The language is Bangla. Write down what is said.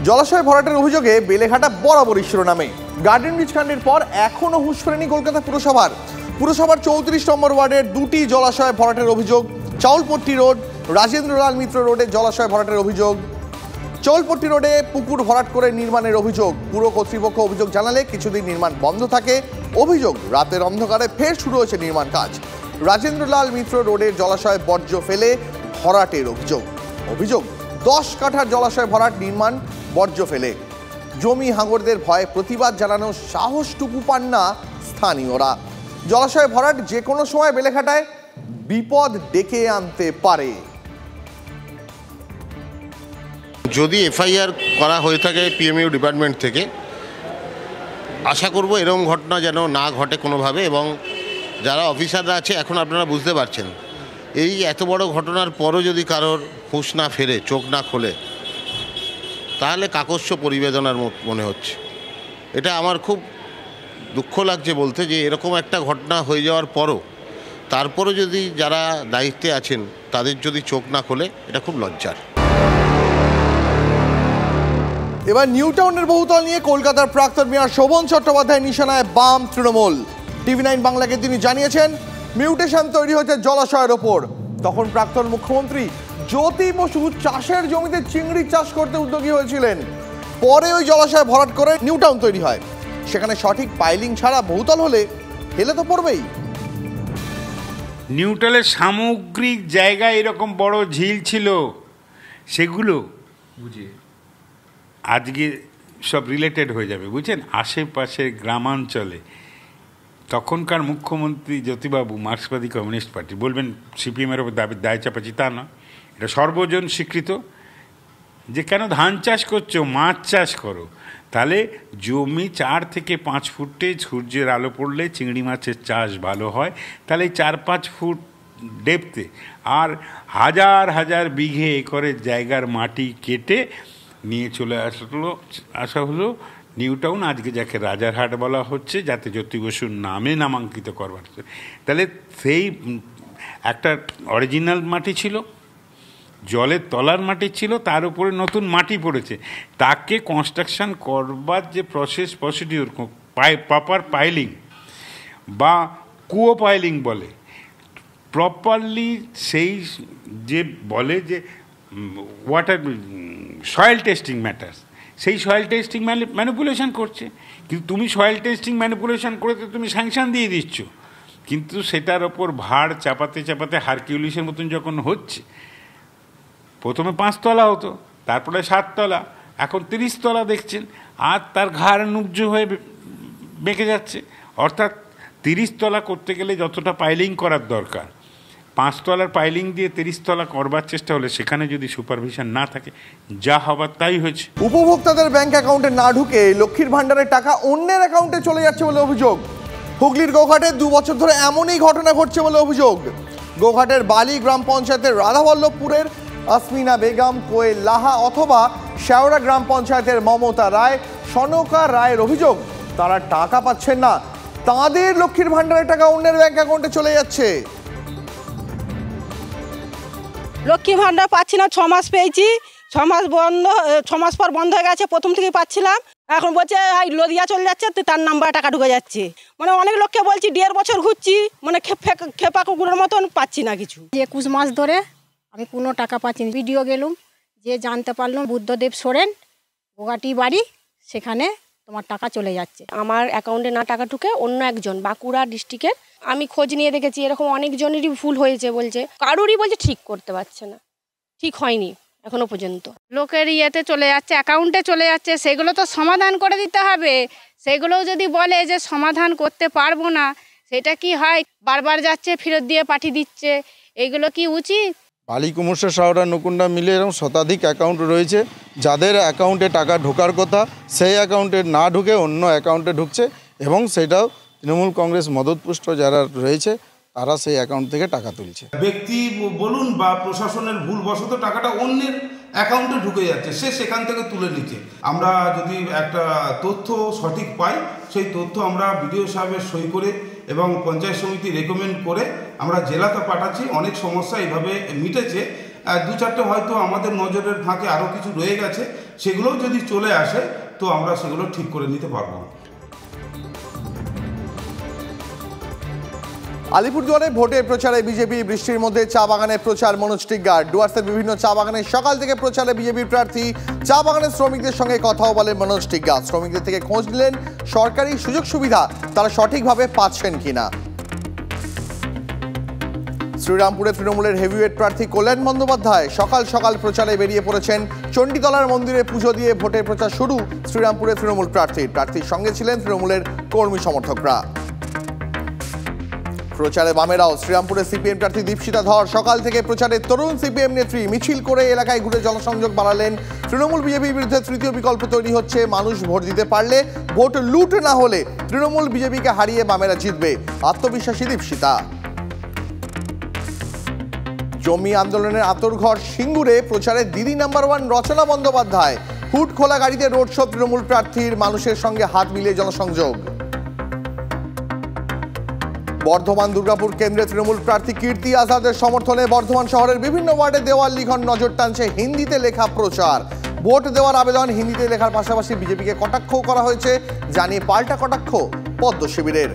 জলাশয় ভরাটের অভিযোগে বেলেঘাটা বরাবরই শিরোনামে। গার্ডেন ব্রিজ কাণ্ডের পর এখনো হুঁশ ফেরেনি কলকাতা পুরসভার 34 নম্বর ওয়ার্ডের দুটি জলাশয় ভরাটের অভিযোগ। চাউলপট্টি রোড, রাজেন্দ্রলাল মিত্র রোডে জলাশয় ভরাটের অভিযোগ। চাউলপট্টি রোডে পুকুর ভরাট করে নির্মাণের অভিযোগ। পুর কর্তৃপক্ষ অভিযোগ জানালে কিছুদিন নির্মাণ বন্ধ থাকে। অভিযোগ, রাতের অন্ধকারে ফের শুরু হয়েছে নির্মাণ কাজ। রাজেন্দ্রলাল মিত্র রোডের জলাশয় বর্জ্য ফেলে ভরাটের অভিযোগ 10 কাঠার জলাশয় ভরাট, নির্মাণ বর্জ্য ফেলে। জমি হাঙরদের ভয়ে প্রতিবাদ জানানোর সাহসটুকু পান না স্থানীয়রা। জলাশয় ভরাট যে কোনো সময় বেলেঘাটায় বিপদ ডেকে আনতে পারে। যদি এফআইআর করা হয়ে থাকে পিএমইউ ডিপার্টমেন্ট থেকে, আশা করব এরকম ঘটনা যেন না ঘটে কোনোভাবে। এবং যারা অফিসাররা আছে, এখন আপনারা বুঝতে পারছেন, এই এত বড় ঘটনার পরও যদি কারোর হুঁশ না ফেরে, চোখ না খোলে, তাহলে কাকস্য পরিবেদনার মনে হচ্ছে। এটা আমার খুব দুঃখ লাগছে বলতে, যে এরকম একটা ঘটনা হয়ে যাওয়ার পরও তারপরও যদি যারা দায়িত্বে আছেন তাদের যদি চোখ না খোলে, এটা খুব লজ্জার। এবার নিউ টাউনের বহুতল নিয়ে কলকাতার প্রাক্তন মেয়র শোভন চট্টোপাধ্যায় নিশানায় বাম তৃণমূল। টিভি 9 বাংলাকে তিনি জানিয়েছেন, মিউটেশন তৈরি হয়েছে জলাশয়ের ওপর। তখন প্রাক্তন মুখ্যমন্ত্রী জ্যোতি বসু চাষের জমিতে চিংড়ি চাষ করতে উদ্যোগী হয়েছিলেন। পরে ওই জলাশয় ভরাট করে নিউ টাউন তৈরি হয়। সেখানে সঠিক পাইলিং ছাড়া বহুতল হলে হেলে তো পড়বেই। নিউটালের সামগ্রিক জায়গায় এরকম বড় ঝিল ছিল, সেগুলো বুঝিয়ে আজকে সব রিলেটেড হয়ে যাবে, বুঝছেন। আশেপাশের গ্রামাঞ্চলে তখনকার মুখ্যমন্ত্রী জ্যোতিবাবু মার্ক্সবাদী কমিউনিস্ট পার্টি, বলবেন সিপিএমের ওপর দায় চাপাচ্ছি, তা না, এটা সর্বজন স্বীকৃত যে কেন ধান চাষ করছো, মাছ চাষ করো। তাহলে জমি 4 থেকে 5 ফুটে সূর্যের আলো পড়লে চিংড়ি মাছের চাষ ভালো হয়। তাহলে 4-5 ফুট ডেপথে আর হাজার বিঘে একরের জায়গার মাটি কেটে নিয়ে চলে আসা হলো নিউ টাউন, আজকে যাকে রাজারহাট বলা হচ্ছে, যাতে জ্যোতি বসুর নামে নামাঙ্কিত করবার। তাহলে সেই একটা অরিজিনাল মাটি ছিল, জলের তলার মাটি ছিল, তার উপরে নতুন মাটি পড়েছে। তাকে কনস্ট্রাকশন করবার যে প্রসিডিওর, প্রপার পাইলিং বা কুয়ো পাইলিং বলে, প্রপারলি সেই যে বলে যে ওয়াটার সয়েল টেস্টিং ম্যাটার্স, সেই সয়েল টেস্টিং ম্যানিপুলেশন করছে। কিন্তু তুমি সয়েল টেস্টিং ম্যানিপুলেশন করে তো তুমি স্যাংশন দিয়ে দিচ্ছ, কিন্তু সেটার ওপর ভাড় চাপাতে হারকিউলিসের মতন যখন হচ্ছে, প্রথমে 5 তলা হতো, তারপরে 7 তলা, এখন 30 তলা দেখছেন, আর তার ঘাড় নুব্জ হয়ে বেঁকে যাচ্ছে। অর্থাৎ 30 তলা করতে গেলে যতটা পাইলিং করার দরকার, 5 তলার পাইলিং দিয়ে 30 তলা করবার চেষ্টা হলে সেখানে যদি সুপারভিশন না থাকে, যা হবার তাই হয়েছে। উপভোক্তাদের ব্যাংক অ্যাকাউন্টে না ঢুকে লক্ষ্মীর ভান্ডারের টাকা অন্যের অ্যাকাউন্টে চলে যাচ্ছে বলে অভিযোগ। হুগলির গোঘাটে 2 বছর ধরে এমনই ঘটনা ঘটছে বলে অভিযোগ। গোঘাটের বালি গ্রাম পঞ্চায়েতের রাধাবল্লভপুরের আসমিনা বেগম, কোয়েল লাহা অথবা শেওড়া গ্রাম পঞ্চায়েতের মমতা রায়, সনকা রায়ের অভিযোগ, তারা টাকা পাচ্ছেন না, তাদের লক্ষ্মীর ভান্ডারের টাকা অন্যের ব্যাংক অ্যাকাউন্টে চলে যাচ্ছে। লক্ষ্মী ভান্ডার পাচ্ছি না, 6 মাস পেয়েছি, 6 মাস পর বন্ধ হয়ে গেছে। প্রথম থেকেই পাচ্ছিলাম, এখন বলছে লদিয়া চলে যাচ্ছে, তার নাম্বারে টাকা ঢুকে যাচ্ছে। মানে অনেক লোককে বলছি, 1.5 বছর ঘুরছি, মানে খেপা কুকুরের মতন পাচ্ছি না কিছু। 21 মাস ধরে আমি কোনো টাকা পাচ্ছি না। ভিডিও গেলুম, যে জানতে পারলাম বুদ্ধদেব সোরেন, গোঘাটি বাড়ি, সেখানে তোমার টাকা চলে যাচ্ছে। আমার অ্যাকাউন্টে না টাকা ঢুকে অন্য একজন বাঁকুড়া ডিস্ট্রিক্টের, আমি খোঁজ নিয়ে দেখেছি, এরকম অনেকজনেরই ভুল হয়েছে বলছে, কারোরই বলছে ঠিক করতে পারছে না, ঠিক হয়নি এখনো পর্যন্ত। লোকের ইয়েতে চলে যাচ্ছে, অ্যাকাউন্টে চলে যাচ্ছে, সেগুলো তো সমাধান করে দিতে হবে। সেগুলোও যদি বলে যে সমাধান করতে পারবো না, সেটা কি হয়? বারবার যাচ্ছে, ফেরত দিয়ে পাঠিয়ে দিচ্ছে, এইগুলো কি উচিত? বালি কুমুরসা শাওড়া নকুন্ডা মিলে এরকম শতাধিক অ্যাকাউন্ট রয়েছে, যাদের অ্যাকাউন্টে টাকা ঢোকার কথা সেই অ্যাকাউন্টে না ঢুকে অন্য অ্যাকাউন্টে ঢুকছে, এবং সেটাও তৃণমূল কংগ্রেস মদতপুষ্ট যারা রয়েছে তারা সেই অ্যাকাউন্ট থেকে টাকা তুলছে। ব্যক্তি বলুন বা প্রশাসনের ভুলবশত টাকাটা অন্যের অ্যাকাউন্টে ঢুকে যাচ্ছে, সে সেখান থেকে তুলে নিচ্ছে। আমরা যদি একটা তথ্য সঠিক পাই, সেই তথ্য আমরা বিডিও সাহেবের সই করে এবং পঞ্চায়েত সমিতি রেকমেন্ড করে আমরা জেলাতে পাঠাচ্ছি। অনেক সমস্যা এইভাবে মিটেছে। 2-4টে হয়তো আমাদের নজরের ফাঁকে আরও কিছু রয়ে গেছে, সেগুলোও যদি চলে আসে তো আমরা সেগুলো ঠিক করে নিতে পারবো। আলিপুরদুয়ারে ভোটের প্রচারে বিজেপি, বৃষ্টির মধ্যে চা বাগানের প্রচার মনোজ টিগ্গার। ডুয়ার্সের বিভিন্ন চা বাগানে সকাল থেকে প্রচারে বিজেপির প্রার্থী। চা বাগানের শ্রমিকদের সঙ্গে কথাও বলেন মনোজ টিগ্গা। শ্রমিকদের থেকে খোঁজ নিলেন সরকারি সুযোগ সুবিধা তারা সঠিকভাবে পাচ্ছেন কিনা। শ্রীরামপুরে তৃণমূলের হেভিওয়েট প্রার্থী কল্যাণ বন্দ্যোপাধ্যায় সকাল সকাল প্রচারে বেরিয়ে পড়েছেন। চণ্ডীতলার মন্দিরে পুজো দিয়ে ভোটের প্রচার শুরু শ্রীরামপুরে তৃণমূল প্রার্থীর সঙ্গে ছিলেন তৃণমূলের কর্মী সমর্থকরা। প্রচারে বামেরাও। শ্রীরামপুরে সিপিএম প্রার্থী দীপশিতা ধর সকাল থেকে প্রচারে তরুণ সিপিএম নেত্রী মিছিল করে এলাকায় ঘুরে জনসংযোগ বাড়ালেন। তৃণমূল বিজেপির বিরুদ্ধে তৃতীয় বিকল্প তৈরি হচ্ছে, মানুষ ভোট দিতে পারলে, ভোট লুট না হলে তৃণমূল বিজেপিকে হারিয়ে বামেরা জিতবে, আত্মবিশ্বাসী দীপশিতা। জমি আন্দোলনের আতরঘর সিঙ্গুরে প্রচারে দিদি নাম্বার 1 রচনা বন্দ্যোপাধ্যায়। হুড খোলা গাড়িতে রোড শো তৃণমূল প্রার্থীর, মানুষের সঙ্গে হাত মিলিয়ে জনসংযোগ। বর্ধমান দুর্গাপুর কেন্দ্রে তৃণমূল প্রার্থী কীর্তি আজাদের সমর্থনে বর্ধমান শহরের বিভিন্ন ওয়ার্ডে দেওয়াল লিখন নজর টানছে হিন্দিতে লেখা প্রচার। ভোট দেওয়ার আবেদন হিন্দিতে লেখার পাশাপাশি বিজেপিকে কটাক্ষও করা হয়েছে, জানিয়ে পাল্টা কটাক্ষ পদ্ম শিবিরের।